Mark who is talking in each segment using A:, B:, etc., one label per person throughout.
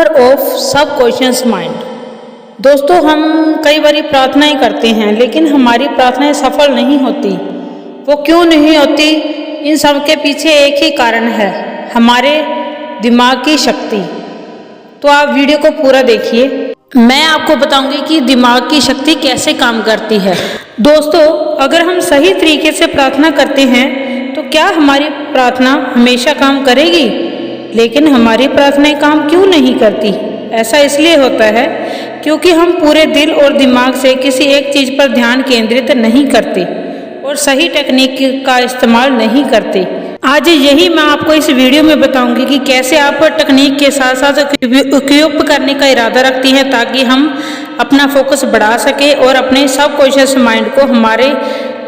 A: Power of subconscious mind. दोस्तों, हम कई बार प्रार्थनाएं करते हैं लेकिन हमारी प्रार्थनाएं सफल नहीं होती। वो क्यों नहीं होती? इन सब के पीछे एक ही कारण है, हमारे दिमाग की शक्ति। तो आप वीडियो को पूरा देखिए, मैं आपको बताऊंगी कि दिमाग की शक्ति कैसे काम करती है। दोस्तों, अगर हम सही तरीके से प्रार्थना करते हैं तो क्या हमारी प्रार्थना हमेशा काम करेगी? लेकिन हमारी प्रार्थनाएं काम क्यों नहीं करती? ऐसा इसलिए होता है क्योंकि हम पूरे दिल और दिमाग से किसी एक चीज़ पर ध्यान केंद्रित नहीं करते और सही टेक्निक का इस्तेमाल नहीं करते। आज यही मैं आपको इस वीडियो में बताऊंगी कि कैसे आप तकनीक के साथ साथ उपयोग करने का इरादा रखती हैं ताकि हम अपना फोकस बढ़ा सके और अपने सबकॉन्शियस माइंड को हमारे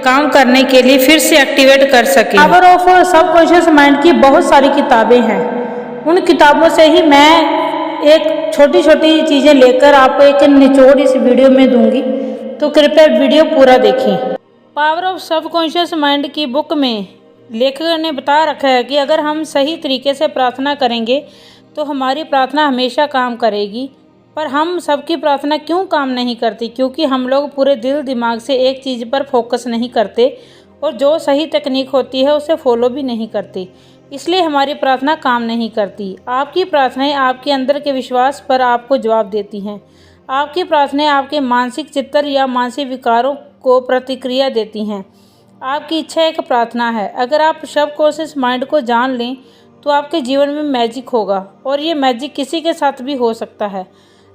A: काम करने के लिए फिर से एक्टिवेट कर सके। पावर ऑफ सबकॉन्शियस माइंड की बहुत सारी किताबें हैं। उन किताबों से ही मैं एक छोटी छोटी चीज़ें लेकर आपको एक निचोड़ इस वीडियो में दूंगी, तो कृपया वीडियो पूरा देखें। पावर ऑफ सबकॉन्शियस माइंड की बुक में लेखक ने बता रखा है कि अगर हम सही तरीके से प्रार्थना करेंगे तो हमारी प्रार्थना हमेशा काम करेगी। पर हम सबकी प्रार्थना क्यों काम नहीं करती? क्योंकि हम लोग पूरे दिल दिमाग से एक चीज़ पर फोकस नहीं करते और जो सही तकनीक होती है उसे फॉलो भी नहीं करते, इसलिए हमारी प्रार्थना काम नहीं करती। आपकी प्रार्थनाएं आपके अंदर के विश्वास पर आपको जवाब देती हैं। आपकी प्रार्थनाएं आपके मानसिक चित्र या मानसिक विकारों को प्रतिक्रिया देती हैं। आपकी इच्छा एक प्रार्थना है। अगर आप सबकॉन्शियस माइंड को जान लें तो आपके जीवन में मैजिक होगा, और ये मैजिक किसी के साथ भी हो सकता है।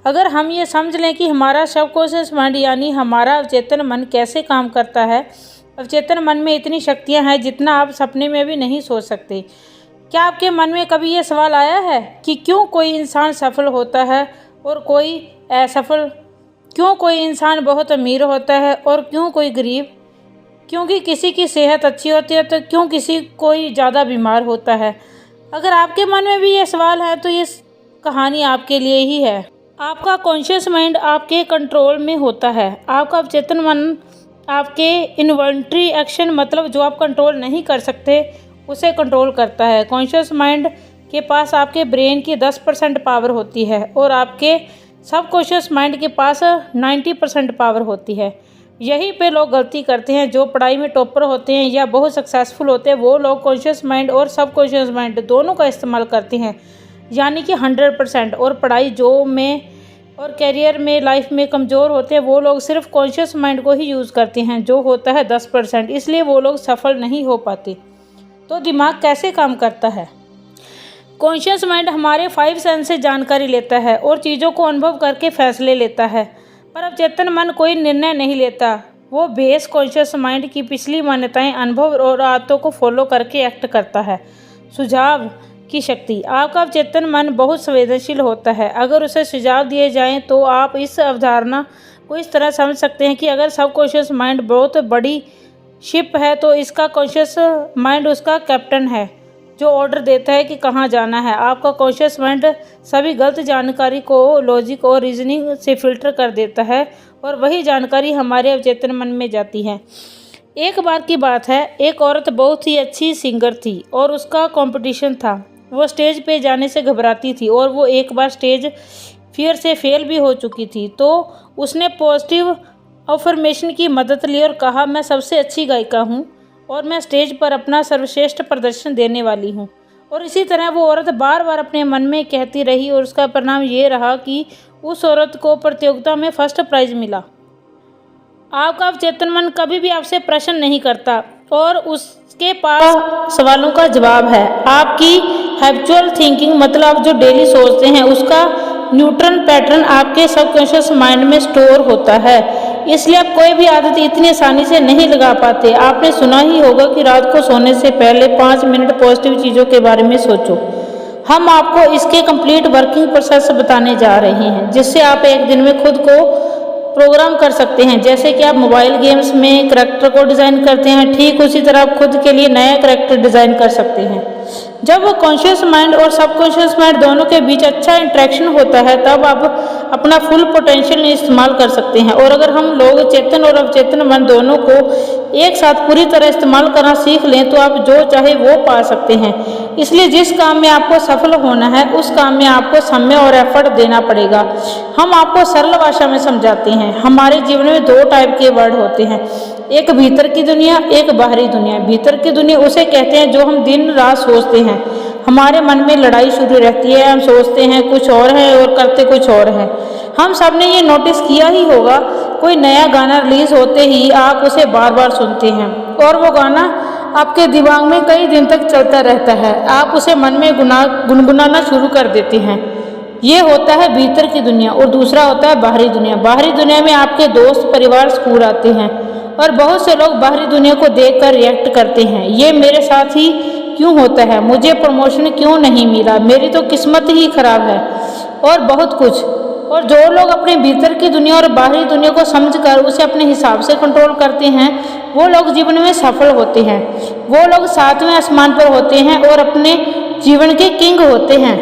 A: अगर हम ये समझ लें कि हमारा सबकॉन्शियस माइंड यानी हमारा अवचेतन मन कैसे काम करता है। अवचेतन मन में इतनी शक्तियाँ हैं जितना आप सपने में भी नहीं सोच सकते। क्या आपके मन में कभी ये सवाल आया है कि क्यों कोई इंसान सफल होता है और कोई असफल? क्यों कोई इंसान बहुत अमीर होता है और क्यों कोई गरीब? क्योंकि किसी की सेहत अच्छी होती है तो क्यों किसी कोई ज़्यादा बीमार होता है? अगर आपके मन में भी ये सवाल है तो ये कहानी आपके लिए ही है। आपका कॉन्शियस माइंड आपके कंट्रोल में होता है। आपका अवचेतन मन आपके इनवॉलंटरी एक्शन, मतलब जो आप कंट्रोल नहीं कर सकते, उसे कंट्रोल करता है। कॉन्शियस माइंड के पास आपके ब्रेन की 10% पावर होती है और आपके सबकॉन्शियस माइंड के पास 90% पावर होती है। यहीं पे लोग गलती करते हैं। जो पढ़ाई में टॉपर होते हैं या बहुत सक्सेसफुल होते हैं वो लोग कॉन्शियस माइंड और सबकॉन्शियस माइंड दोनों का इस्तेमाल करते हैं, यानी कि 100%। और पढ़ाई जो में और करियर में लाइफ में कमज़ोर होते हैं वो लोग सिर्फ कॉन्शियस माइंड को ही यूज़ करते हैं, जो होता है 10%, इसलिए वो लोग सफल नहीं हो पाते। तो दिमाग कैसे काम करता है? कॉन्शियस माइंड हमारे 5 सेंस से जानकारी लेता है और चीज़ों को अनुभव करके फैसले लेता है, पर अवचेतन मन कोई निर्णय नहीं लेता। वो बेस कॉन्शियस माइंड की पिछली मान्यताएं, अनुभव और आदतों को फॉलो करके एक्ट करता है। सुझाव की शक्ति। आपका अवचेतन मन बहुत संवेदनशील होता है। अगर उसे सुझाव दिए जाएं तो आप इस अवधारणा को इस तरह समझ सकते हैं कि अगर सबकॉन्शियस माइंड बहुत बड़ी शिप है तो इसका कॉन्शियस माइंड उसका कैप्टन है जो ऑर्डर देता है कि कहाँ जाना है। आपका कॉन्शियस माइंड सभी गलत जानकारी को लॉजिक और रीजनिंग से फिल्टर कर देता है और वही जानकारी हमारे अवचेतन मन में जाती है। एक बार की बात है, एक औरत बहुत ही अच्छी सिंगर थी और उसका कंपटीशन था। वो स्टेज पे जाने से घबराती थी और वो एक बार स्टेज फियर से फेल भी हो चुकी थी। तो उसने पॉजिटिव अफर्मेशन की मदद ली और कहा, मैं सबसे अच्छी गायिका हूँ और मैं स्टेज पर अपना सर्वश्रेष्ठ प्रदर्शन देने वाली हूँ। और इसी तरह वो औरत बार बार अपने मन में कहती रही और उसका परिणाम ये रहा कि उस औरत को प्रतियोगिता में फर्स्ट प्राइज़ मिला। आपका अवचेतन मन कभी भी आपसे प्रश्न नहीं करता और उसके पास सवालों का जवाब है। आपकी हैबिचुअल थिंकिंग, मतलब आप जो डेली सोचते हैं, उसका न्यूट्रन पैटर्न आपके सबकॉन्शियस माइंड में स्टोर होता है। इसलिए आप कोई भी आदत इतनी आसानी से नहीं लगा पाते। आपने सुना ही होगा कि रात को सोने से पहले 5 मिनट पॉजिटिव चीज़ों के बारे में सोचो। हम आपको इसके कंप्लीट वर्किंग प्रोसेस बताने जा रहे हैं जिससे आप एक दिन में खुद को प्रोग्राम कर सकते हैं। जैसे कि आप मोबाइल गेम्स में करैक्टर को डिज़ाइन करते हैं, ठीक उसी तरह आप खुद के लिए नया करैक्टर डिज़ाइन कर सकते हैं। जब कॉन्शियस माइंड और सबकॉन्शियस माइंड दोनों के बीच अच्छा इंटरेक्शन होता है तब आप अपना फुल पोटेंशियल इस्तेमाल कर सकते हैं। और अगर हम लोग चेतन और अवचेतन मन दोनों को एक साथ पूरी तरह इस्तेमाल करना सीख लें तो आप जो चाहे वो पा सकते हैं। इसलिए जिस काम में आपको सफल होना है उस काम में आपको समय और एफर्ट देना पड़ेगा। हम आपको सरल भाषा में समझाते हैं। हमारे जीवन में दो टाइप के वर्ड होते हैं, एक भीतर की दुनिया, एक बाहरी दुनिया। भीतर की दुनिया उसे कहते हैं जो हम दिन रात सोचते हैं। हमारे मन में लड़ाई शुरू रहती है, हम सोचते हैं कुछ और है और करते कुछ और है। हम सब ने ये नोटिस किया ही होगा, कोई नया गाना रिलीज होते ही आप उसे बार बार सुनते हैं और वो गाना आपके दिमाग में कई दिन तक चलता रहता है। आप उसे मन में गुनगुनाना शुरू कर देते हैं। ये होता है भीतर की दुनिया। और दूसरा होता है बाहरी दुनिया। बाहरी दुनिया में आपके दोस्त, परिवार, स्कूल आते हैं और बहुत से लोग बाहरी दुनिया को देखकर रिएक्ट करते हैं, ये मेरे साथ ही क्यों होता है, मुझे प्रमोशन क्यों नहीं मिला, मेरी तो किस्मत ही खराब है और बहुत कुछ। और जो लोग अपने भीतर की दुनिया और बाहरी दुनिया को समझकर उसे अपने हिसाब से कंट्रोल करते हैं वो लोग जीवन में सफल होते हैं। वो लोग सातवें आसमान पर होते हैं और अपने जीवन के किंग होते हैं।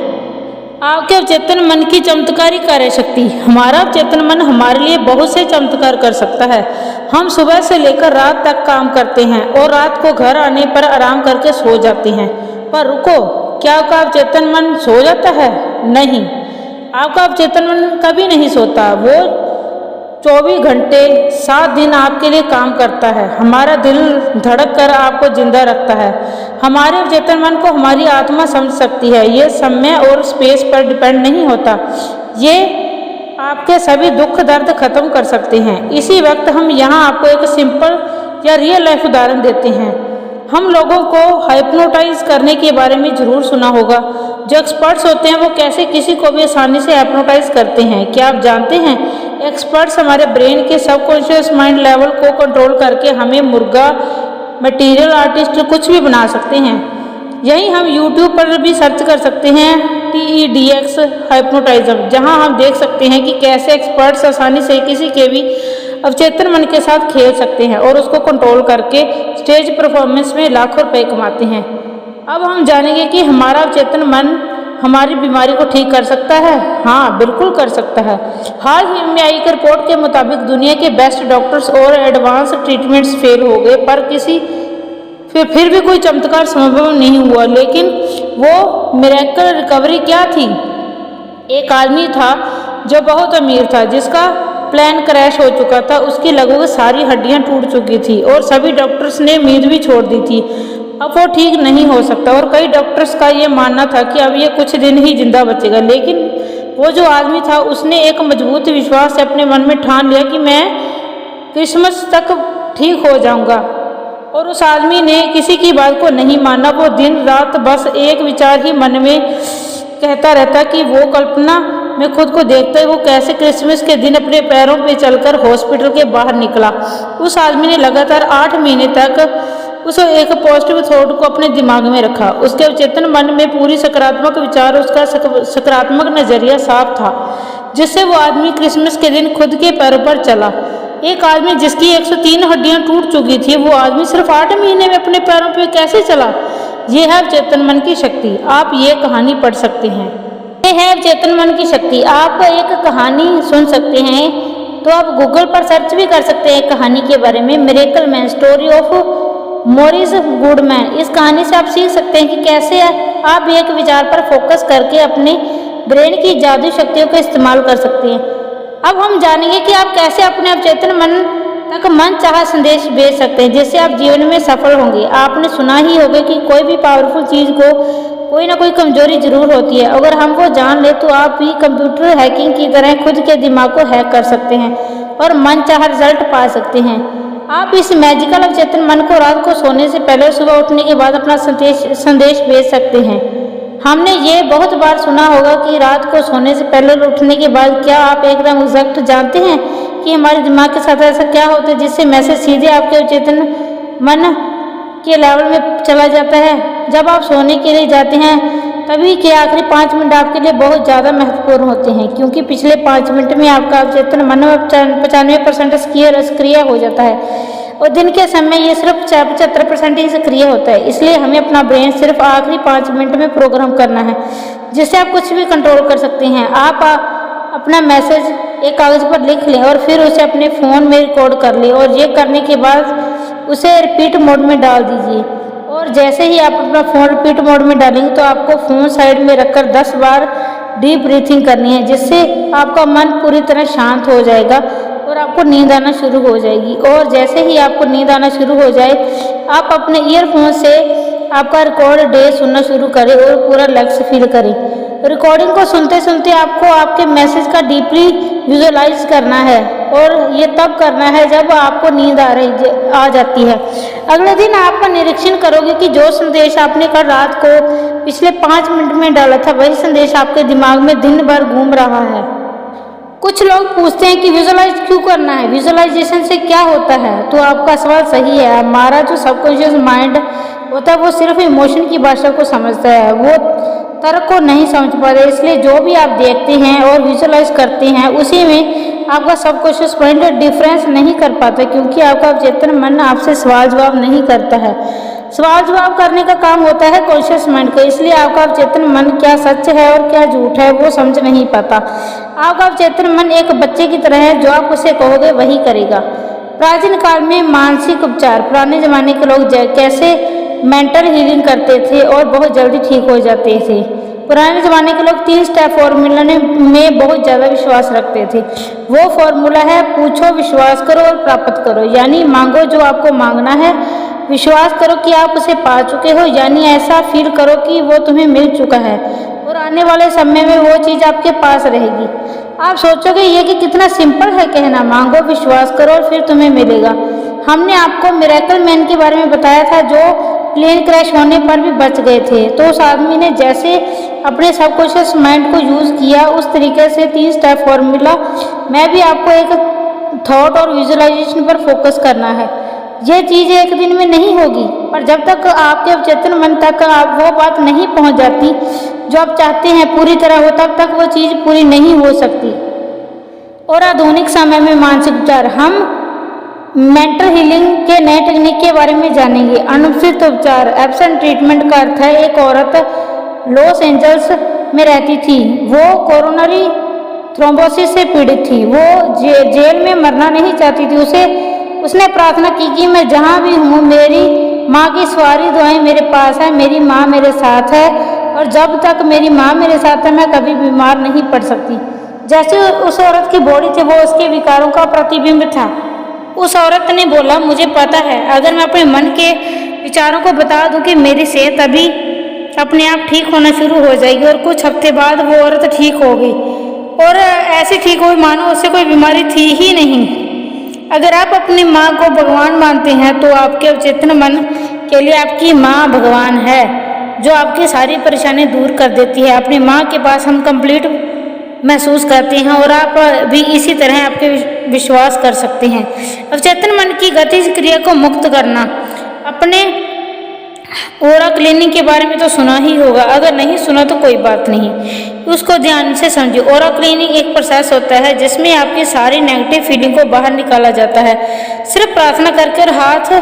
A: आपके अवचेतन मन की चमत्कारी कार्य शक्ति। हमारा अवचेतन मन हमारे लिए बहुत से चमत्कार कर सकता है। हम सुबह से लेकर रात तक काम करते हैं और रात को घर आने पर आराम करके सो जाते हैं। पर रुको, क्या आपका अवचेतन मन सो जाता है? नहीं, आपका अवचेतन मन कभी नहीं सोता। वो 24 घंटे 7 दिन आपके लिए काम करता है। हमारा दिल धड़क कर आपको जिंदा रखता है। हमारे अवचेतन मन को हमारी आत्मा समझ सकती है। ये समय और स्पेस पर डिपेंड नहीं होता। ये आपके सभी दुख दर्द खत्म कर सकते हैं। इसी वक्त हम यहाँ आपको एक सिंपल या रियल लाइफ उदाहरण देते हैं। हम लोगों को हाइप्नोटाइज करने के बारे में जरूर सुना होगा। जो एक्सपर्ट्स होते हैं वो कैसे किसी को भी आसानी से हाइप्नोटाइज करते हैं। क्या आप जानते हैं एक्सपर्ट्स हमारे ब्रेन के सबकॉन्शियस माइंड लेवल को कंट्रोल करके हमें मुर्गा, मटेरियल आर्टिस्ट कुछ भी बना सकते हैं। यही हम YouTube पर भी सर्च कर सकते हैं TEDx हाइप्नोटाइजम, जहां हम देख सकते हैं कि कैसे एक्सपर्ट्स आसानी से किसी के भी अवचेतन मन के साथ खेल सकते हैं और उसको कंट्रोल करके स्टेज परफॉर्मेंस में लाखों रुपए कमाते हैं। अब हम जानेंगे कि हमारा अवचेतन मन हमारी बीमारी को ठीक कर सकता है। हाँ, बिल्कुल कर सकता है। हाल ही में आई एक रिपोर्ट के मुताबिक दुनिया के बेस्ट डॉक्टर्स और एडवांस ट्रीटमेंट्स फेल हो गए, पर फिर भी कोई चमत्कार संभव नहीं हुआ। लेकिन वो मिरेकल रिकवरी क्या थी? एक आदमी था जो बहुत अमीर था, जिसका प्लेन क्रैश हो चुका था। उसकी लगभग सारी हड्डियां टूट चुकी थी और सभी डॉक्टर्स ने उम्मीद भी छोड़ दी थी अब वो ठीक नहीं हो सकता। और कई डॉक्टर्स का ये मानना था कि अब ये कुछ दिन ही जिंदा बचेगा। लेकिन वो जो आदमी था उसने एक मजबूत विश्वास से अपने मन में ठान लिया कि मैं क्रिसमस तक ठीक हो जाऊंगा। और उस आदमी ने किसी की बात को नहीं माना। वो दिन रात बस एक विचार ही मन में कहता रहता कि वो कल्पना में खुद को देखते वो कैसे क्रिसमस के दिन अपने पैरों पे चलकर हॉस्पिटल के बाहर निकला। उस आदमी ने लगातार 8 महीने तक उस एक पॉजिटिव थॉट को अपने दिमाग में रखा। उसके अवचेतन मन में पूरी सकारात्मक विचार, उसका सकारात्मक नजरिया साफ था, जिससे वो आदमी क्रिसमस के दिन खुद के पैरों पर चला। एक आदमी जिसकी 103 हड्डियां टूट चुकी थी, वो आदमी सिर्फ 8 महीने में अपने पैरों पर कैसे चला? ये है अवचेतन मन की शक्ति। आप ये कहानी पढ़ सकते हैं। ये है अवचेतन मन की शक्ति। आप एक कहानी सुन सकते हैं, तो आप गूगल पर सर्च भी कर सकते हैं कहानी के बारे में, miracle man, story of Morris Goodman. इस कहानी से आप सीख सकते हैं कि कैसे आप एक विचार पर फोकस करके अपने ब्रेन की जादुई शक्तियों का इस्तेमाल कर सकते हैं। अब हम जानेंगे कि आप कैसे अपने अवचेतन मन तक मनचाहा संदेश भेज सकते हैं, जिससे आप जीवन में सफल होंगे। आपने सुना ही होगा कि कोई भी पावरफुल चीज़ को कोई ना कोई कमजोरी जरूर होती है। अगर हम वो जान ले तो आप भी कंप्यूटर हैकिंग की तरह खुद के दिमाग को हैक कर सकते हैं और मनचाहा रिजल्ट पा सकते हैं। आप इस मैजिकल अवचेतन मन को रात को सोने से पहले सुबह उठने के बाद अपना संदेश भेज सकते हैं। हमने ये बहुत बार सुना होगा कि रात को सोने से पहले और उठने के बाद। क्या आप एकदम एग्जैक्ट जानते हैं कि हमारे दिमाग के साथ ऐसा क्या होता है जिससे मैसेज सीधे आपके अवचेतन मन के लेवल में चला जाता है? जब आप सोने के लिए जाते हैं तभी के आखिरी 5 मिनट आपके लिए बहुत ज़्यादा महत्वपूर्ण होते हैं, क्योंकि पिछले 5 मिनट में आपका अवचेतन मन 95% सक्रिय हो जाता है और दिन के समय ये सिर्फ 75% ही सक्रिय होता है। इसलिए हमें अपना ब्रेन सिर्फ आखिरी 5 मिनट में प्रोग्राम करना है, जिससे आप कुछ भी कंट्रोल कर सकते हैं। आप
B: अपना मैसेज एक कागज़ पर लिख लें और फिर उसे अपने फ़ोन में रिकॉर्ड कर लें और ये करने के बाद उसे रिपीट मोड में डाल दीजिए। और जैसे ही आप अपना फ़ोन रिपीट मोड में डालेंगे तो आपको फ़ोन साइड में रखकर 10 बार डीप ब्रीथिंग करनी है, जिससे आपका मन पूरी तरह शांत हो जाएगा और आपको नींद आना शुरू हो जाएगी। और जैसे ही आपको नींद आना शुरू हो जाए, आप अपने ईयरफोन से आपका रिकॉर्ड डे सुनना शुरू करें और पूरा लक्ष्य फील करें। रिकॉर्डिंग को सुनते सुनते आपको आपके मैसेज का डीपली विजुअलाइज करना है और ये तब करना है जब आपको नींद आ जाती है। अगले दिन आपका निरीक्षण करोगे कि जो संदेश आपने कल रात को पिछले 5 मिनट में डाला था, वही संदेश आपके दिमाग में दिन भर घूम रहा है। कुछ लोग पूछते हैं कि विजुअलाइज क्यों करना है, विजुअलाइजेशन से क्या होता है? तो आपका सवाल सही है। हमारा जो सबकॉन्शियस माइंड होता है वो सिर्फ इमोशन की भाषा को समझता है, वो तर्क को नहीं समझ पाते। इसलिए जो भी आप देखते हैं और विजुअलाइज करते हैं उसी में आपका सबकॉन्शियस माइंड डिफरेंस नहीं कर पाता, क्योंकि आपका अवचेतन मन आपसे सवाल जवाब नहीं करता है। सवाल जवाब करने का काम होता है कॉन्शियस माइंड का। इसलिए आपका अवचेतन मन क्या सच है और क्या झूठ है वो समझ नहीं पाता। आपका अवचेतन मन एक बच्चे की तरह है, जो आप उसे कहोगे वही करेगा। प्राचीन काल में मानसिक उपचार, पुराने जमाने के लोग कैसे मेंटल हीलिंग करते थे और बहुत जल्दी ठीक हो जाते थे। पुराने ज़माने के लोग 3 स्टेप फॉर्मूला में बहुत ज़्यादा विश्वास रखते थे। वो फॉर्मूला है पूछो, विश्वास करो और प्राप्त करो। यानी मांगो जो आपको मांगना है, विश्वास करो कि आप उसे पा चुके हो, यानी ऐसा फील करो कि वो तुम्हें मिल चुका है और आने वाले समय में वो चीज़ आपके पास रहेगी। आप सोचोगे ये कि कितना सिंपल है कहना, मांगो, विश्वास करो और फिर तुम्हें मिलेगा। हमने आपको मिरेकल मैन के बारे में बताया था, जो प्लेन क्रैश होने पर भी बच गए थे। तो उस आदमी ने जैसे अपने सबकॉन्शियस माइंड को यूज़ किया, उस तरीके से 3 स्टेप फॉर्मूला मैं भी आपको एक थॉट और विजुअलाइजेशन पर फोकस करना है। ये चीज़ एक दिन में नहीं होगी, पर जब तक आपके अवचेतन मन तक आप वो बात नहीं पहुंच जाती जो आप चाहते हैं पूरी तरह हो, तब तक वो चीज़ पूरी नहीं हो सकती। और आधुनिक समय में मानसिक उपचार, हम मेंटल हीलिंग के नए टेक्निक के बारे में जानेंगे। अनुपस्थित उपचार, एब्सेंट ट्रीटमेंट का अर्थ है एक औरत लॉस एंजल्स में रहती थी। वो कोरोनरी थ्रोम्बोसिस से पीड़ित थी। वो जेल में मरना नहीं चाहती थी। उसने प्रार्थना की कि मैं जहाँ भी हूँ, मेरी माँ की सारी दुआएं मेरे पास है, मेरी माँ मेरे साथ है और जब तक मेरी माँ मेरे साथ है मैं कभी बीमार नहीं पड़ सकती। जैसे उस औरत की बॉडी थी वो उसके विकारों का प्रतिबिंब था। उस औरत ने बोला, मुझे पता है अगर मैं अपने मन के विचारों को बता दूं कि मेरी सेहत अभी अपने आप ठीक होना शुरू हो जाएगी। और कुछ हफ्ते बाद वो औरत ठीक हो गई और ऐसे ठीक हुई मानो उससे कोई बीमारी थी ही नहीं। अगर आप अपनी माँ को भगवान मानते हैं तो आपके अवचेतन मन के लिए आपकी माँ भगवान है, जो आपकी सारी परेशानी दूर कर देती है। अपनी माँ के पास हम कंप्लीट महसूस करते हैं और आप भी इसी तरह आपके विश्वास कर सकते हैं। अवचेतन मन की गतिज क्रिया को मुक्त करना। अपने ओरा क्लीनिंग के बारे में तो सुना ही होगा, अगर नहीं सुना तो कोई बात नहीं, उसको ध्यान से समझिए। ओरा क्लीनिंग एक प्रोसेस होता है जिसमें आपकी सारी नेगेटिव फीलिंग को बाहर निकाला जाता है। सिर्फ प्रार्थना करके और हाथ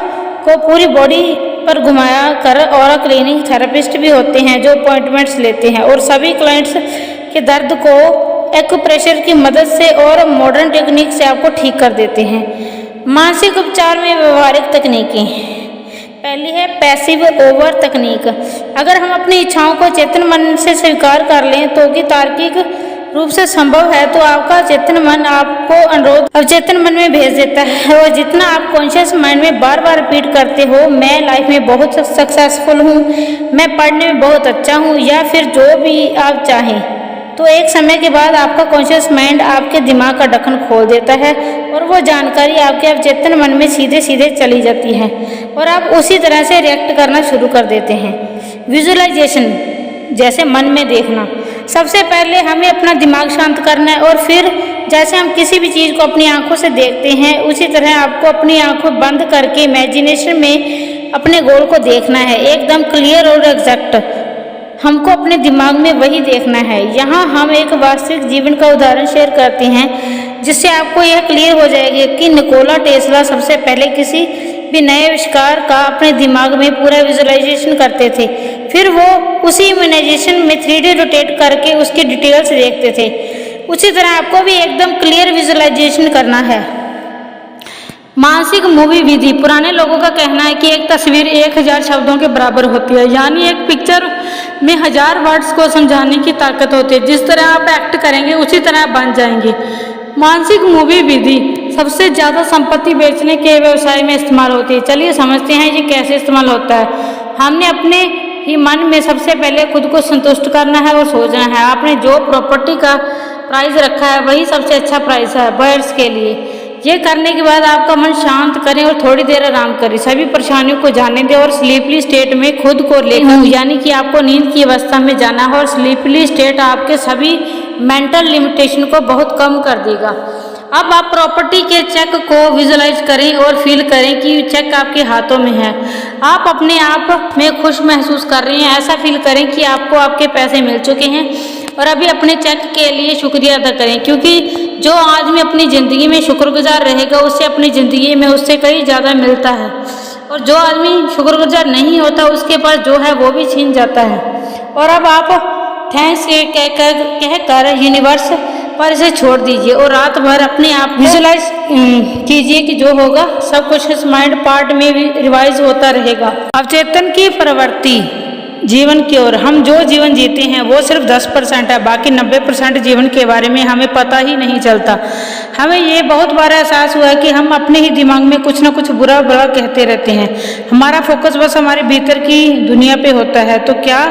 B: को पूरी बॉडी पर घुमाया कर। ओरा क्लीनिंग थेरेपिस्ट भी होते हैं जो अपॉइंटमेंट्स लेते हैं और सभी क्लाइंट्स के दर्द को एक्यूप्रेशर की मदद से और मॉडर्न टेक्निक से आपको ठीक कर देते हैं। मानसिक उपचार में व्यवहारिक तकनीकें, पहली है पैसिव ओवर तकनीक। अगर हम अपनी इच्छाओं को चेतन मन से स्वीकार कर लें तो कि तार्किक रूप से संभव है, तो आपका चेतन मन आपको अनुरोध अवचेतन मन में भेज देता है। और जितना आप कॉन्शियस माइंड में बार बार रिपीट करते हो, मैं लाइफ में बहुत सक्सेसफुल हूँ, मैं पढ़ने में बहुत अच्छा हूँ, या फिर जो भी आप चाहें, तो एक समय के बाद आपका कॉन्शियस माइंड आपके दिमाग का ढक्कन खोल देता है और वो जानकारी आपके अवचेतन मन में सीधे सीधे चली जाती है और आप उसी तरह से रिएक्ट करना शुरू कर देते हैं। विजुअलाइजेशन, जैसे मन में देखना। सबसे पहले हमें अपना दिमाग शांत करना है और फिर जैसे हम किसी भी चीज़ को अपनी आंखों से देखते हैं, उसी तरह आपको अपनी आंखों बंद करके इमेजिनेशन में अपने गोल को देखना है, एकदम क्लियर और एग्जैक्ट। हमको अपने दिमाग में वही देखना है। यहाँ हम एक वास्तविक जीवन का उदाहरण शेयर करते हैं जिससे आपको यह क्लियर हो जाएगा कि निकोला टेस्ला सबसे पहले किसी भी नए आविष्कार का अपने दिमाग में पूरा विजुअलाइजेशन करते थे। फिर वो उसी इमेजिनेशन में 3D रोटेट करके उसकी डिटेल्स देखते थे। उसी तरह आपको भी एकदम क्लियर विजुअलाइजेशन करना है। मानसिक मूवी विधि। पुराने लोगों का कहना है कि एक तस्वीर 1000 शब्दों के बराबर होती है, यानी एक पिक्चर में 1000 वर्ड्स को समझाने की ताकत होती है। जिस तरह आप एक्ट करेंगे उसी तरह आप बन जाएंगे। मानसिक मूवी विधि सबसे ज़्यादा संपत्ति बेचने के व्यवसाय में इस्तेमाल होती है। चलिए समझते हैं ये कैसे इस्तेमाल होता है। हमने अपने ही मन में सबसे पहले खुद को संतुष्ट करना है और सोचना है आपने जो प्रॉपर्टी का प्राइस रखा है वही सबसे अच्छा प्राइस है बायर्स के लिए। ये करने के बाद आपका मन शांत करें और थोड़ी देर आराम करें। सभी परेशानियों को जाने दें और स्लीपली स्टेट में खुद को लेकर, यानी कि आपको नींद की अवस्था में जाना है। और स्लीपली स्टेट आपके सभी मेंटल लिमिटेशन को बहुत कम कर देगा। अब आप प्रॉपर्टी के चेक को विजुलाइज करें और फील करें कि चेक आपके हाथों में है। आप अपने आप में खुश महसूस कर रहे हैं। ऐसा फील करें कि आपको आपके पैसे मिल चुके हैं और अभी अपने चेक के लिए शुक्रिया अदा करें, क्योंकि जो आदमी अपनी ज़िंदगी में शुक्रगुजार रहेगा उससे अपनी ज़िंदगी में उससे कई ज़्यादा मिलता है, और जो आदमी शुक्रगुजार नहीं होता उसके पास जो है वो भी छीन जाता है। और अब आप थैंक्स कहकर यूनिवर्स पर इसे छोड़ दीजिए और रात भर अपने आप विजुलाइज कीजिए कि जो होगा सब कुछ इस माइंड पार्ट में भी रिवाइज होता रहेगा।
A: अवचेतन की प्रवृत्ति जीवन की ओर। हम जो जीवन जीते हैं वो सिर्फ 10% है, बाकी 90% जीवन के बारे में हमें पता ही नहीं चलता। हमें ये बहुत बार एहसास हुआ है कि हम अपने ही दिमाग में कुछ ना कुछ बुरा बुरा कहते रहते हैं। हमारा फोकस बस हमारे भीतर की दुनिया पे होता है। तो क्या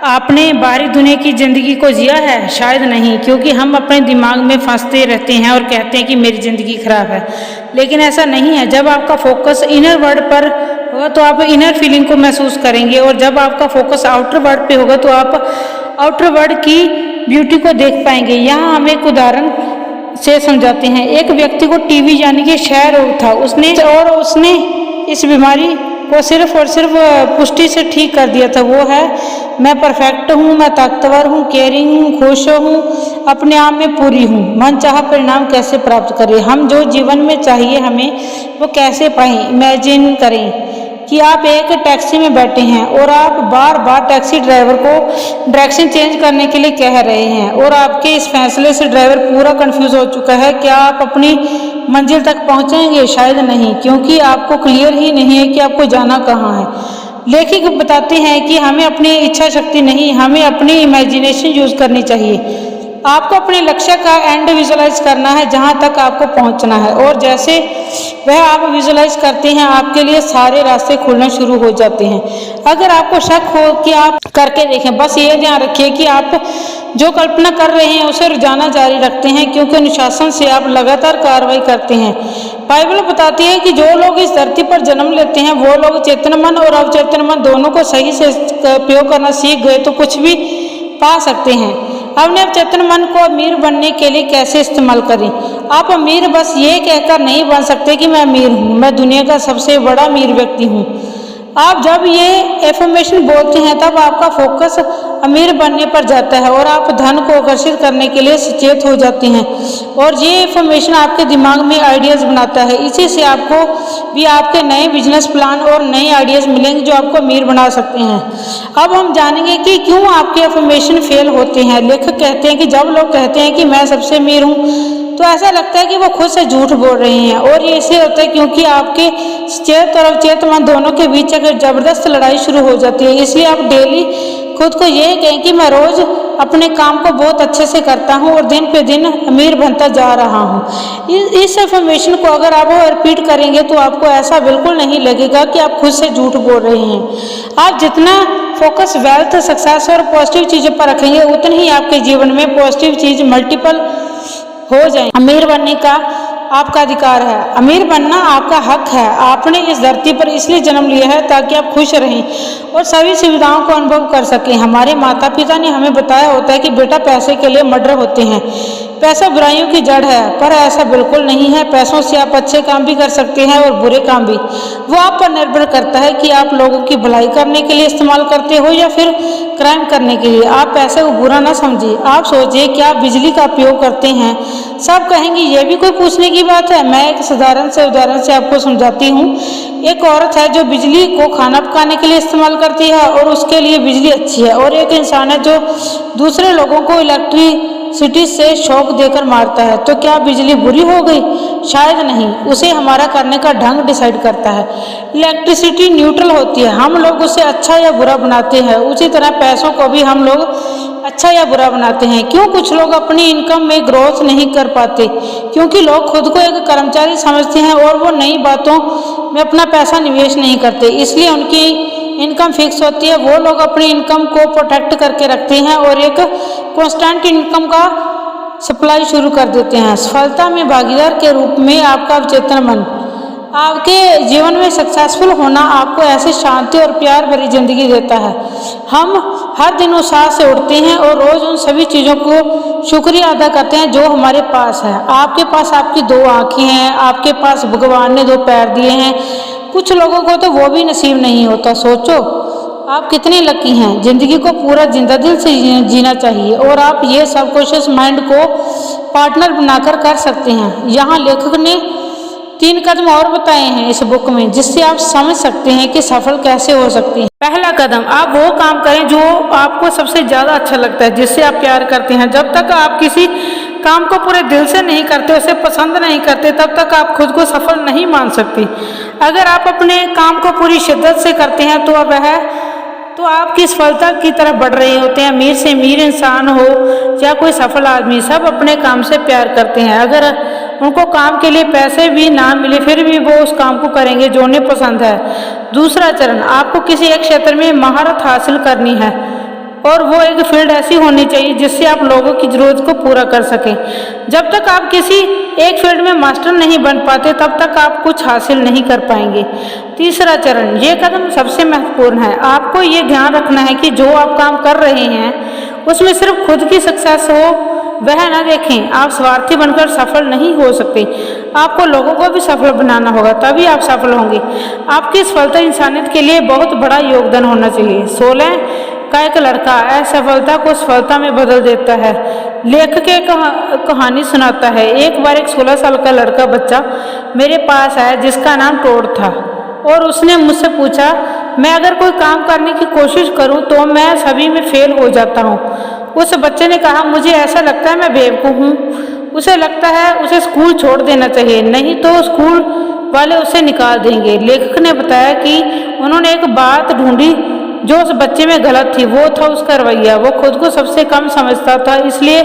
A: आपने बाहरी दुनिया की ज़िंदगी को जिया है? शायद नहीं, क्योंकि हम अपने दिमाग में फंसते रहते हैं और कहते हैं कि मेरी ज़िंदगी खराब है। लेकिन ऐसा नहीं है। जब आपका फोकस इनर वर्ल्ड पर होगा तो आप इनर फीलिंग को महसूस करेंगे, और जब आपका फोकस आउटर वर्ल्ड पे होगा तो आप आउटर वर्ल्ड की ब्यूटी को देख पाएंगे। यहाँ हम एक उदाहरण से समझाते हैं। एक व्यक्ति को टीबी यानी कि क्षय रोग था। उसने इस बीमारी को सिर्फ और सिर्फ पुष्टि से ठीक कर दिया था। वो है, मैं परफेक्ट हूँ, मैं ताकतवर हूँ, केयरिंग हूँ, खुश हूँ, अपने आप में पूरी हूँ। मनचाहा परिणाम कैसे प्राप्त करें? हम जो जीवन में चाहिए हमें वो कैसे पाएं? इमेजिन करें कि आप एक टैक्सी में बैठे हैं और आप बार बार टैक्सी ड्राइवर को डायरेक्शन चेंज करने के लिए कह रहे हैं, और आपके इस फैसले से ड्राइवर पूरा कंफ्यूज हो चुका है। क्या आप अपनी मंजिल तक पहुंचेंगे? शायद नहीं, क्योंकि आपको क्लियर ही नहीं है कि आपको जाना कहाँ है। लेखक बताते हैं कि हमें अपनी इच्छा शक्ति नहीं, हमें अपनी इमेजिनेशन यूज करनी चाहिए। आपको अपने लक्ष्य का एंड विजुलाइज करना है, जहां तक आपको पहुंचना है, और जैसे वह आप विजुलाइज करते हैं आपके लिए सारे रास्ते खुलना शुरू हो जाते हैं। अगर आपको शक हो कि आप करके देखें, बस ये ध्यान रखिए कि आप जो कल्पना कर रहे हैं उसे रोजाना जारी रखते हैं, क्योंकि अनुशासन से आप लगातार कार्रवाई करते हैं। बाइबल बताती है कि जो लोग इस धरती पर जन्म लेते हैं वो लोग चेतन मन और अवचेतन मन दोनों को सही से उपयोग करना सीख गए तो कुछ भी पा सकते हैं। अपने अवचेतन मन को अमीर बनने के लिए कैसे इस्तेमाल करें? आप अमीर बस ये कहकर नहीं बन सकते कि मैं अमीर हूँ, मैं दुनिया का सबसे बड़ा अमीर व्यक्ति हूँ। आप जब ये एफर्मेशन बोलते हैं तब आपका फोकस अमीर बनने पर जाता है और आप धन को आकर्षित करने के लिए सचेत हो जाते हैं, और ये एफर्मेशन आपके दिमाग में आइडियाज़ बनाता है। इसी से आपको भी आपके नए बिजनेस प्लान और नए आइडियाज़ मिलेंगे जो आपको अमीर बना सकते हैं। अब हम जानेंगे कि क्यों आपके एफर्मेशन फेल होते हैं। लेखक कहते हैं कि जब लोग कहते हैं कि मैं सबसे अमीर हूँ तो ऐसा लगता है कि वो खुद से झूठ बोल रहे हैं, और ये इसलिए होता है क्योंकि आपके सचेत और अवचेत मन दोनों के बीच एक जबरदस्त लड़ाई शुरू हो जाती है। इसलिए आप डेली खुद को ये कहें कि मैं रोज अपने काम को बहुत अच्छे से करता हूँ और दिन पे दिन अमीर बनता जा रहा हूँ। इस अफर्मेशन को अगर आप रिपीट करेंगे तो आपको ऐसा बिल्कुल नहीं लगेगा कि आप खुद से झूठ बोल रहे हैं। आप जितना फोकस वेल्थ, सक्सेस और पॉजिटिव चीज़ों पर रखेंगे उतनी ही आपके जीवन में पॉजिटिव चीज़ मल्टीपल हो जाए। अमीर बनने का आपका अधिकार है, अमीर बनना आपका हक है। आपने इस धरती पर इसलिए जन्म लिया है ताकि आप खुश रहें और सभी सुविधाओं को अनुभव कर सकें। हमारे माता पिता ने हमें बताया होता है कि बेटा पैसे के लिए मर्डर होते हैं, पैसा बुराइयों की जड़ है, पर ऐसा बिल्कुल नहीं है। पैसों से आप अच्छे काम भी कर सकते हैं और बुरे काम भी। वो आप पर निर्भर करता है कि आप लोगों की भलाई करने के लिए इस्तेमाल करते हो या फिर क्राइम करने के लिए। आप पैसे को बुरा ना समझिए। आप सोचिए कि आप बिजली का उपयोग करते हैं। सब कहेंगे ये भी कोई पूछने की बात है। मैं एक साधारण से उदाहरण से आपको समझाती हूँ। एक औरत है जो बिजली को खाना पकाने के लिए इस्तेमाल करती है और उसके लिए बिजली अच्छी है, और एक इंसान है जो दूसरे लोगों को इलेक्ट्रिक सिटी से शॉक देकर मारता है, तो क्या बिजली बुरी हो गई? शायद नहीं, उसे हमारा करने का ढंग डिसाइड करता है। इलेक्ट्रिसिटी न्यूट्रल होती है, हम लोग उसे अच्छा या बुरा बनाते हैं। उसी तरह पैसों को भी हम लोग अच्छा या बुरा बनाते हैं। क्यों कुछ लोग अपनी इनकम में ग्रोथ नहीं कर पाते? क्योंकि लोग खुद को एक कर्मचारी समझते हैं और वो नई बातों में अपना पैसा निवेश नहीं करते, इसलिए उनकी इनकम फिक्स होती है। वो लोग अपनी इनकम को प्रोटेक्ट करके रखते हैं और एक कांस्टेंट इनकम का सप्लाई शुरू कर देते हैं। सफलता में भागीदार के रूप में आपका अवचेतन मन आपके जीवन में सक्सेसफुल होना आपको ऐसे शांति और प्यार भरी जिंदगी देता है। हम हर दिन उत्साह से उठते हैं और रोज उन सभी चीज़ों को शुक्रिया अदा करते हैं जो हमारे पास है। आपके पास आपकी 2 आँखें हैं, आपके पास भगवान ने 2 पैर दिए हैं। कुछ लोगों को तो वो भी नसीब नहीं होता। सोचो आप कितने लकी हैं। जिंदगी को पूरा जिंदा दिल से जीना चाहिए और आप ये सबकॉन्शियस माइंड को पार्टनर बनाकर कर सकते हैं। यहाँ लेखक ने 3 कदम और बताए हैं इस बुक में, जिससे आप समझ सकते हैं कि सफल कैसे हो सकती हैं। पहला कदम, आप वो काम करें जो आपको सबसे ज़्यादा अच्छा लगता है, जिससे आप प्यार करते हैं। जब तक आप किसी काम को पूरे दिल से नहीं करते, उसे पसंद नहीं करते, तब तक आप खुद को सफल नहीं मान सकते। अगर आप अपने काम को पूरी शिद्दत से करते हैं तो आपकी सफलता की तरफ बढ़ रहे होते हैं। अमीर से अमीर इंसान हो या कोई सफल आदमी, सब अपने काम से प्यार करते हैं। अगर उनको काम के लिए पैसे भी ना मिले फिर भी वो उस काम को करेंगे जो उन्हें पसंद है। दूसरा चरण, आपको किसी एक क्षेत्र में महारत हासिल करनी है और वो एक फील्ड ऐसी होनी चाहिए जिससे आप लोगों की ज़रूरत को पूरा कर सकें। जब तक आप किसी एक फील्ड में मास्टर नहीं बन पाते तब तक आप कुछ हासिल नहीं कर पाएंगे। तीसरा चरण, ये कदम सबसे महत्वपूर्ण है। आपको ये ध्यान रखना है कि जो आप काम कर रहे हैं उसमें सिर्फ खुद की सक्सेस हो वह ना देखें। आप स्वार्थी बनकर सफल नहीं हो सकते, आपको लोगों को भी सफल बनाना होगा, तभी आप सफल होंगे। आपकी सफलता इंसानियत के लिए बहुत बड़ा योगदान होना चाहिए। 16 का एक लड़का असफलता को सफलता में बदल देता है। लेखक एक कहानी सुनाता है। एक बार एक 16 साल का लड़का बच्चा मेरे पास आया जिसका नाम टोड था और उसने मुझसे पूछा, मैं अगर कोई काम करने की कोशिश करूं तो मैं सभी में फेल हो जाता हूं। उस बच्चे ने कहा, मुझे ऐसा लगता है मैं बेवकूफ़ हूँ। उसे लगता है उसे स्कूल छोड़ देना चाहिए, नहीं तो स्कूल वाले उसे निकाल देंगे। लेखक ने बताया कि उन्होंने एक बात ढूंढी जो उस बच्चे में गलत थी, वो था उसका रवैया। वो खुद को सबसे कम समझता था, इसलिए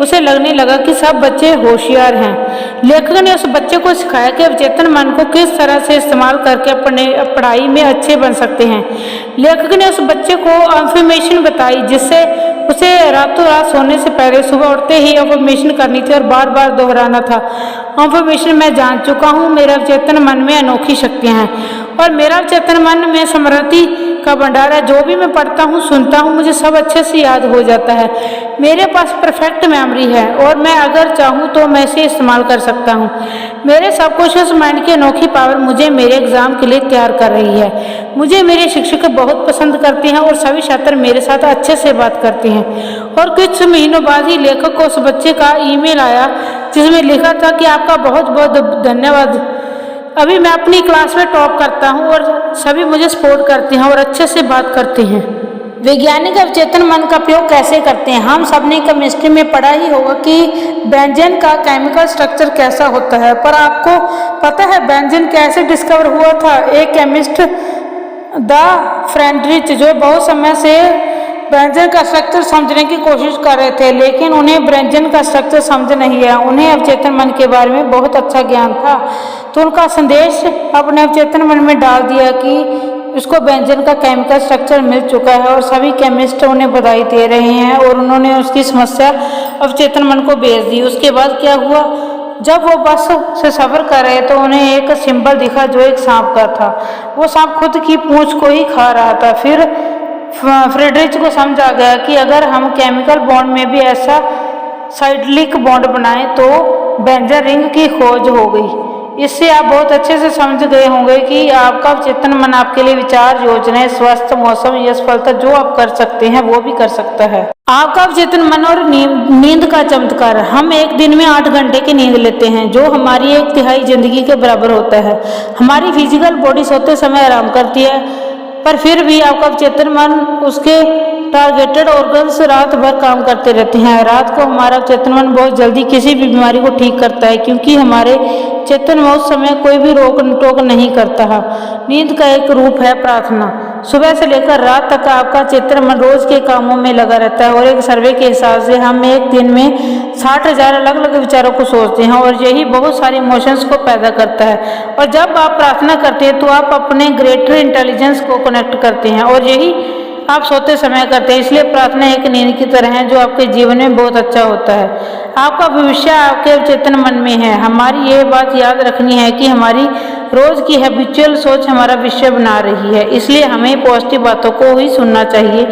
A: उसे लगने लगा कि सब बच्चे होशियार हैं। लेखक ने उस बच्चे को सिखाया कि अवचेतन मन को किस तरह से इस्तेमाल करके अपने पढ़ाई में अच्छे बन सकते हैं। लेखक ने उस बच्चे को अफर्मेशन बताई जिससे उसे रातों रात सोने से पहले सुबह उठते ही अफर्मेशन करनी थी और बार बार दोहराना था। अफर्मेशन, मैं जान चुका हूँ मेरे अवचेतन मन में अनोखी शक्तियाँ हैं और मेरा अवचेतन मन में स्मृति का भंडार है। जो भी मैं पढ़ता हूँ सुनता हूँ मुझे सब अच्छे से याद हो जाता है। मेरे पास परफेक्ट मेमोरी है और मैं अगर चाहूँ तो मैं इसे इस्तेमाल कर सकता हूँ। मेरे सबकॉन्शियस माइंड की अनोखी पावर मुझे मेरे एग्ज़ाम के लिए तैयार कर रही है। मुझे मेरे शिक्षक बहुत पसंद करते हैं और सभी छात्र मेरे साथ अच्छे से बात करते हैं। और कुछ महीनों बाद ही लेखक को उस बच्चे का ईमेल आया जिसमें लिखा था कि आपका बहुत बहुत धन्यवाद, अभी मैं अपनी क्लास में टॉप करता हूँ और सभी मुझे सपोर्ट करते हैं और अच्छे से बात करते हैं। वैज्ञानिक अवचेतन मन का प्रयोग कैसे करते हैं? हम सब ने केमिस्ट्री में पढ़ा ही होगा कि बेंजीन का केमिकल स्ट्रक्चर कैसा होता है, पर आपको पता है बेंजीन कैसे डिस्कवर हुआ था? एक केमिस्ट द फ्रेडरिच जो बहुत समय से बेंजीन का स्ट्रक्चर समझने की कोशिश कर रहे थे, लेकिन उन्हें बेंजीन का स्ट्रक्चर समझ नहीं आया। उन्हें अवचेतन मन के बारे में बहुत अच्छा ज्ञान था, तो उनका संदेश अपने अवचेतन मन में डाल दिया कि उसको बेंजीन का केमिकल स्ट्रक्चर मिल चुका है और सभी केमिस्ट उन्हें बधाई दे रहे हैं और उन्होंने उसकी समस्या अवचेतन मन को भेज दी। उसके बाद क्या हुआ, जब वो बस से सफ़र कर रहे तो उन्हें एक सिंबल दिखा जो एक सांप का था। वो सांप खुद की पूंछ को ही खा रहा था। फिर फ्रेडरिच को समझ आ गया कि अगर हम केमिकल बॉन्ड में भी ऐसा साइक्लिक बॉन्ड बनाएं तो बेंजीन रिंग की खोज हो गई। इससे आप बहुत अच्छे से समझ गए होंगे कि आपका अवचेतन मन आपके लिए विचार, योजनाएं, स्वास्थ्य, मौसम या सफलता जो आप कर सकते हैं वो भी कर सकता है। आपका अवचेतन मन और नींद का चमत्कार। हम एक दिन में 8 घंटे की नींद लेते हैं जो हमारी 1/3 जिंदगी के बराबर होता है। हमारी फिजिकल बॉडी सोते समय आराम करती है
B: पर फिर भी आपका अवचेतन मन उसके टारगेटेड ऑर्गन्स रात भर काम करते रहते हैं। रात को हमारा अवचेतन मन बहुत जल्दी किसी भी बीमारी को ठीक करता है, क्योंकि हमारे चेतन में उस समय कोई भी रोक टोक नहीं करता है। नींद का एक रूप है प्रार्थना। सुबह से लेकर रात तक आपका चेतन मन रोज के कामों में लगा रहता है, और एक सर्वे के हिसाब से हम एक दिन में 60,000 अलग अलग विचारों को सोचते हैं, और यही बहुत सारे इमोशंस को पैदा करता है। और जब आप प्रार्थना करते हैं तो आप अपने ग्रेटर इंटेलिजेंस को कनेक्ट करते हैं, और यही आप सोते समय करते हैं। इसलिए प्रार्थना एक नींद की तरह है जो आपके जीवन में बहुत अच्छा होता है। आपका भविष्य आपके चेतन मन में है। हमारी ये बात याद रखनी है कि हमारी रोज की हैबिचुअल सोच हमारा विषय बना रही है। इसलिए हमें पॉजिटिव बातों को ही सुनना चाहिए,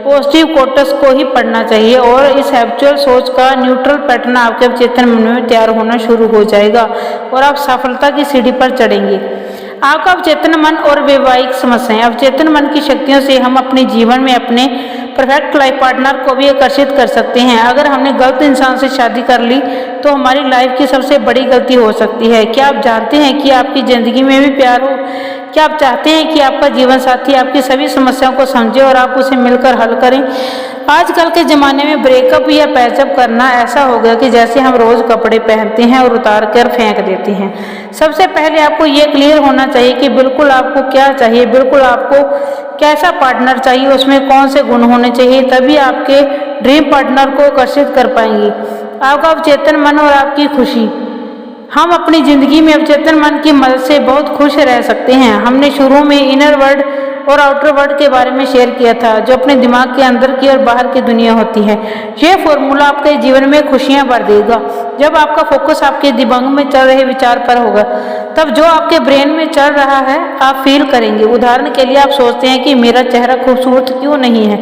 B: पॉजिटिव कोट्स को ही पढ़ना चाहिए, और इस हैबिचुअल सोच का न्यूट्रल पैटर्न आपके चेतन मन में तैयार होना शुरू हो जाएगा, और आप सफलता की सीढ़ी पर चढ़ेंगे। आपका अवचेतन मन और वैवाहिक समस्याएं। अवचेतन मन की शक्तियों से हम अपने जीवन में अपने परफेक्ट लाइफ पार्टनर को भी आकर्षित कर सकते हैं। अगर हमने गलत इंसान से शादी कर ली तो हमारी लाइफ की सबसे बड़ी गलती हो सकती है। क्या आप जानते हैं कि आपकी ज़िंदगी में भी प्यार हो? क्या आप चाहते हैं कि आपका जीवन साथी आपकी सभी समस्याओं को समझे और आप उसे मिलकर हल करें? आजकल के ज़माने में ब्रेकअप या पैचअप करना ऐसा हो गया कि जैसे हम रोज़ कपड़े पहनते हैं और उतार कर फेंक देते हैं। सबसे पहले आपको ये क्लियर होना चाहिए कि बिल्कुल आपको क्या चाहिए, बिल्कुल आपको कैसा पार्टनर चाहिए, उसमें कौन से गुण होने चाहिए, तभी आपके ड्रीम पार्टनर को आकर्षित कर पाएंगे। आपका अवचेतन मन और आपकी खुशी। हम अपनी ज़िंदगी में अवचेतन मन की मदद से बहुत खुश रह सकते हैं। हमने शुरू में इनर वर्ल्ड और आउटर वर्ल्ड के बारे में शेयर किया था, जो अपने दिमाग के अंदर की और बाहर की दुनिया होती है। यह फॉर्मूला आपके जीवन में खुशियां भर देगा। जब आपका फोकस आपके दिमाग में चल रहे विचार पर होगा, तब जो आपके ब्रेन में चल रहा है आप फील करेंगे। उदाहरण के लिए आप सोचते हैं कि मेरा चेहरा खूबसूरत क्यों नहीं है,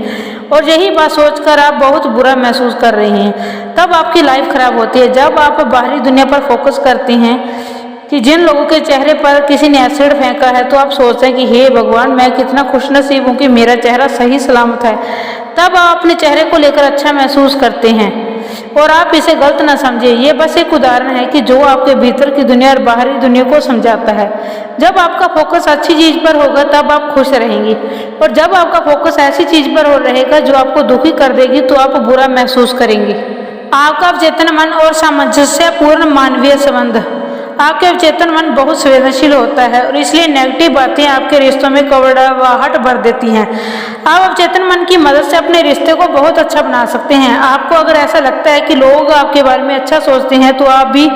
B: और यही बात सोचकर आप बहुत बुरा महसूस कर रहे हैं, तब आपकी लाइफ खराब होती है। जब आप बाहरी दुनिया पर फोकस करते हैं कि जिन लोगों के चेहरे पर किसी ने एसिड फेंका है, तो आप सोचते हैं कि हे भगवान, मैं कितना खुशनसीब हूँ कि मेरा चेहरा सही सलामत है। तब आप अपने चेहरे को लेकर अच्छा महसूस करते हैं, और आप इसे गलत ना समझिए। ये बस एक उदाहरण है कि जो आपके भीतर की दुनिया और बाहरी दुनिया को समझाता है। जब आपका फोकस अच्छी चीज़ पर होगा तब आप खुश रहेंगे, और जब आपका फोकस ऐसी चीज़ पर हो रहेगा जो आपको दुखी कर देगी तो आप बुरा महसूस करेंगे। आपका अवचेतन मन और सामंजस्यपूर्ण मानवीय संबंध। आपके अवचेतन मन बहुत संवेदनशील होता है, और इसलिए नेगेटिव बातें आपके रिश्तों में कड़वाहट भर देती हैं। आप अवचेतन मन की मदद से अपने रिश्ते को बहुत अच्छा बना सकते हैं। आपको अगर ऐसा लगता है कि लोग आपके बारे में अच्छा सोचते हैं, तो आप भी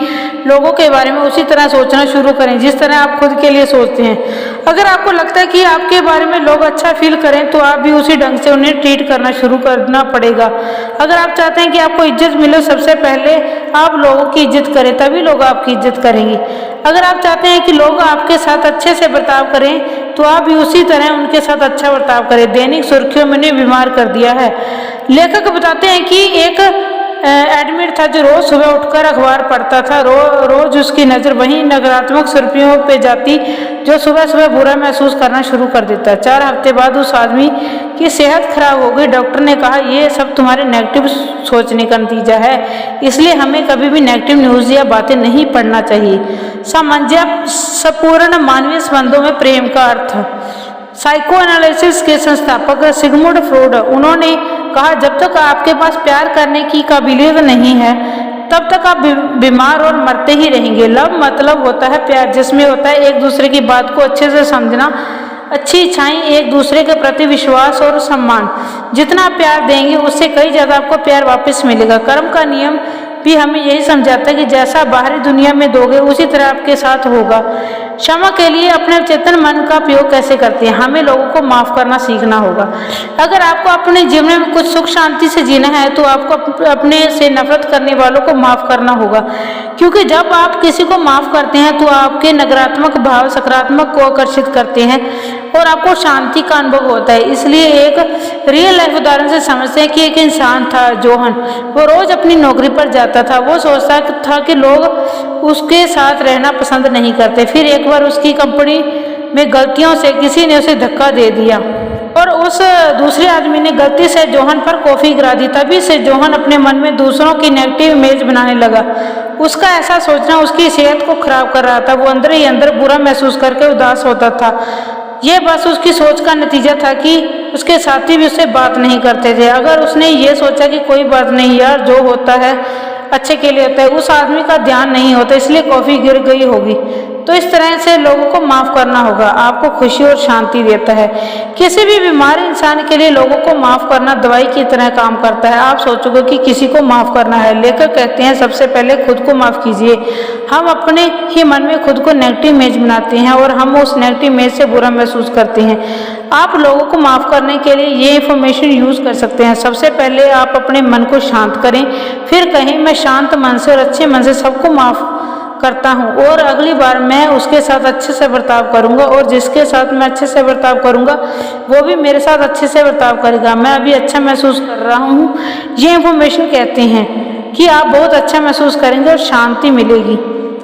B: लोगों के बारे में उसी तरह सोचना शुरू करें जिस तरह आप खुद के लिए सोचते हैं। अगर आपको लगता है कि आपके बारे में लोग अच्छा फील करें, तो आप भी उसी ढंग से उन्हें ट्रीट करना शुरू करना पड़ेगा। अगर आप चाहते हैं कि आपको इज्जत मिले, सबसे पहले आप लोगों की इज्जत करें, तभी लोग आपकी इज्जत करेंगे। अगर आप चाहते हैं कि लोग आपके साथ अच्छे से बर्ताव करें, तो आप भी उसी तरह उनके साथ अच्छा बर्ताव करें। दैनिक सुर्खियों में उन्हें बीमार कर दिया है। लेखक बताते हैं कि एक एडमिट था जो रोज सुबह उठकर अखबार पढ़ता था। रोज उसकी नज़र वहीं नकारात्मक सुर्खियों पे जाती जो सुबह सुबह बुरा महसूस करना शुरू कर देता। 4 हफ्ते बाद उस आदमी की सेहत खराब हो गई। डॉक्टर ने कहा, ये सब तुम्हारे नेगेटिव सोचने का नतीजा है, इसलिए हमें कभी भी नेगेटिव न्यूज़ या बातें नहीं पढ़ना चाहिए। सामंजस्यपूर्ण मानवीय संबंधों में प्रेम का अर्थ। साइको एनालिसिस के संस्थापक सिगमुंड फ्रॉइड, उन्होंने कहा, जब तक आपके पास प्यार करने की काबिलियत नहीं है, तब तक आप बीमार और मरते ही रहेंगे। लव मतलब होता है प्यार, जिसमें होता है एक दूसरे की बात को अच्छे से समझना, अच्छी इच्छाएं, एक दूसरे के प्रति विश्वास और सम्मान। जितना प्यार देंगे उससे कई ज़्यादा आपको प्यार वापस मिलेगा। कर्म का नियम भी हमें यही समझाता है कि जैसा बाहरी दुनिया में दोगे उसी तरह आपके साथ होगा। क्षमा के लिए अपने चेतन मन का उपयोग कैसे करते हैं? हमें लोगों को माफ़ करना सीखना होगा। अगर आपको अपने जीवन में कुछ सुख शांति से जीना है, तो आपको अपने से नफरत करने वालों को माफ़ करना होगा, क्योंकि जब आप किसी को माफ़ करते हैं तो आपके नकारात्मक भाव सकारात्मक को आकर्षित करते हैं और आपको शांति का अनुभव होता है। इसलिए एक रियल लाइफ उदाहरण से समझते हैं कि एक इंसान था, जोहन। वो रोज अपनी नौकरी पर जाता था। वो सोचता था कि लोग उसके साथ रहना पसंद नहीं करते। फिर एक बार उसकी कंपनी में गलतियों से किसी ने उसे धक्का दे दिया और उस दूसरे आदमी ने गलती से जोहन पर कॉफी गिरा दी। तभी से जोहन अपने मन में दूसरों की नेगेटिव इमेज बनाने लगा। उसका ऐसा सोचना उसकी सेहत को खराब कर रहा था। वो अंदर ही अंदर बुरा महसूस करके उदास होता था।
A: ये बस उसकी सोच का नतीजा था कि उसके साथी भी उससे बात नहीं करते थे। अगर उसने ये सोचा कि कोई बात नहीं यार, जो होता है अच्छे के लिए होता है, उस आदमी का ध्यान नहीं होता इसलिए कॉफ़ी गिर गई होगी। तो इस तरह से लोगों को माफ़ करना होगा, आपको खुशी और शांति देता है। किसी भी बीमार इंसान के लिए लोगों को माफ़ करना दवाई की तरह काम करता है। आप सोचोगे कि किसी को माफ़ करना है, लेखक कहते हैं सबसे पहले खुद को माफ़ कीजिए। हम अपने ही मन में खुद को नेगेटिव इमेज बनाते हैं और हम उस नेगेटिव इमेज से बुरा महसूस करते हैं। आप लोगों को माफ़ करने के लिए ये इन्फॉर्मेशन यूज़ कर सकते हैं। सबसे पहले आप अपने मन को शांत करें, फिर कहें मैं शांत मन से और अच्छे मन से सबको माफ़ करता हूँ और अगली बार मैं उसके साथ अच्छे से बर्ताव करूँगा और जिसके साथ मैं अच्छे से बर्ताव करूँगा वो भी मेरे साथ अच्छे से बर्ताव करेगा। मैं अभी अच्छा महसूस कर रहा हूँ। ये इन्फॉर्मेशन कहते हैं कि आप बहुत अच्छा महसूस करेंगे और शांति मिलेगी।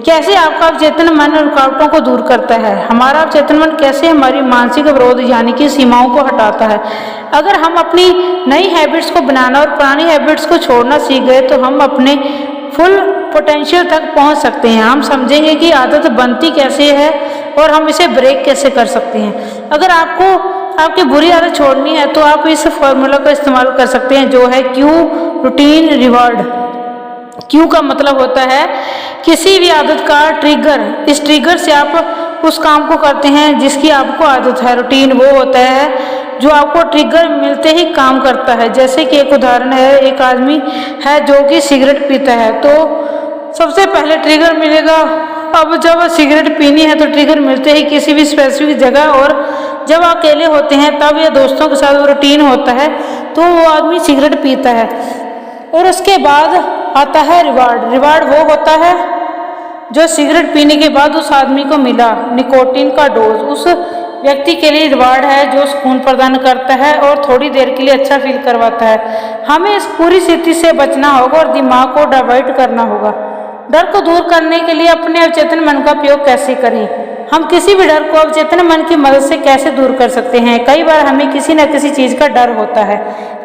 A: कैसे आपका अवचेतन मन रुकावटों को दूर करता है। हमारा अवचेतन मन कैसे हमारी मानसिक अवरोध यानी कि सीमाओं को हटाता है। अगर हम अपनी नई हैबिट्स को बनाना और पुरानी हैबिट्स को छोड़ना सीख गए तो हम अपने फुल पोटेंशियल तक पहुंच सकते हैं। हम समझेंगे कि आदत बनती कैसे है और हम इसे ब्रेक कैसे कर सकते हैं। अगर आपको आपकी बुरी आदत छोड़नी है तो आप इस फॉर्मूला का इस्तेमाल कर सकते हैं जो है क्यू, रूटीन, रिवॉर्ड। क्यू का मतलब होता है किसी भी आदत का ट्रिगर। इस ट्रिगर से आप उस काम को करते हैं जिसकी आपको आदत है। रूटीन वो होता है जो आपको ट्रिगर मिलते ही काम करता है। जैसे कि एक उदाहरण है, एक आदमी है जो कि सिगरेट पीता है तो सबसे पहले ट्रिगर मिलेगा। अब जब सिगरेट पीनी है तो ट्रिगर मिलते ही किसी भी स्पेसिफिक जगह, और जब अकेले होते हैं तब या दोस्तों के साथ वो रूटीन होता है तो वो आदमी सिगरेट पीता है। और उसके बाद आता है रिवार्ड। रिवार्ड वो होता है जो सिगरेट पीने के बाद उस आदमी को मिला, निकोटीन का डोज। उस व्यक्ति के लिए रिवार्ड है जो सुकून प्रदान करता है और थोड़ी देर के लिए अच्छा फील करवाता है। हमें इस पूरी स्थिति से बचना होगा और दिमाग को डाइवर्ट करना होगा। डर को दूर करने के लिए अपने अवचेतन मन का उपयोग कैसे करें। हम किसी भी डर को अवचेतन मन की मदद से कैसे दूर कर सकते हैं। कई बार हमें किसी न किसी चीज़ का डर होता है।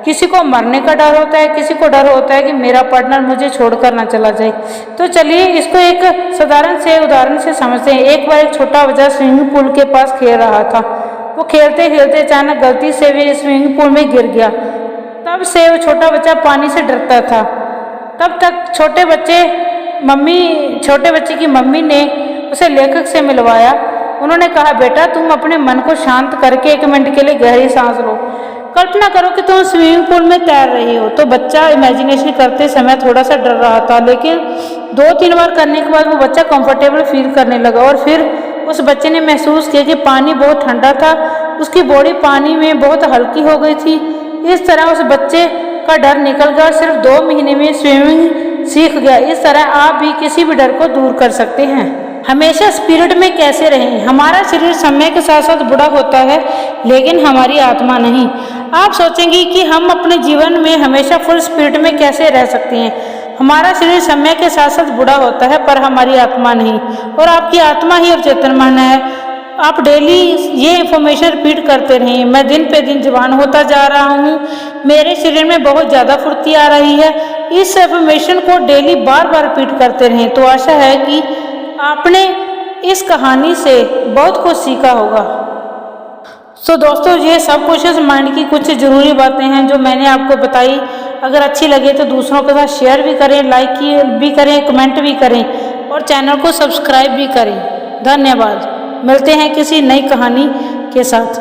A: किसी को मरने का डर होता है, किसी को डर होता है कि मेरा पार्टनर मुझे छोड़कर ना चला जाए। तो चलिए इसको एक साधारण से उदाहरण से समझते हैं। एक बार एक छोटा बच्चा स्विमिंग पूल के पास खेल रहा था। वो खेलते खेलते अचानक गलती से भी स्विमिंग पूल में गिर गया। तब से वो छोटा बच्चा पानी से डरता था। तब तक छोटे बच्चे की मम्मी ने उसे लेखक से मिलवाया। उन्होंने कहा बेटा तुम अपने मन को शांत करके 1 मिनट के लिए गहरी सांस लो। कल्पना करो कि तुम स्विमिंग पूल में तैर रही हो। तो बच्चा इमेजिनेशन करते समय थोड़ा सा डर रहा था, लेकिन 2-3 बार करने के बाद वो बच्चा कंफर्टेबल फील करने लगा और फिर उस बच्चे ने महसूस किया कि पानी बहुत ठंडा था, उसकी बॉडी पानी में बहुत हल्की हो गई थी। इस तरह उस बच्चे का डर निकल गया और सिर्फ 2 महीने में स्विमिंग सीख गया। इस तरह आप भी किसी भी डर को दूर कर सकते हैं। हमेशा स्पिरिट में कैसे रहें। हमारा शरीर समय के साथ साथ बूढ़ा होता है लेकिन हमारी आत्मा नहीं। आप सोचेंगे कि हम अपने जीवन में हमेशा फुल स्पिरिट में कैसे रह सकते हैं। हमारा शरीर समय के साथ साथ बूढ़ा होता है पर हमारी आत्मा नहीं, और आपकी आत्मा ही अवचेतन मन है। आप डेली ये इन्फॉर्मेशन रिपीट करते रहें, मैं दिन पे दिन जवान होता जा रहा हूँ, मेरे शरीर में बहुत ज़्यादा फुर्ती आ रही है। इस इन्फॉर्मेशन को डेली बार बार रिपीट करते रहें। तो आशा है कि आपने इस कहानी से बहुत कुछ सीखा होगा। तो दोस्तों ये सब कुछ माइंड की कुछ ज़रूरी बातें हैं जो मैंने आपको बताई। अगर अच्छी लगे तो दूसरों के साथ शेयर भी करें, लाइक भी करें, कमेंट भी करें और चैनल को सब्सक्राइब भी करें। धन्यवाद। मिलते हैं किसी नई कहानी के साथ।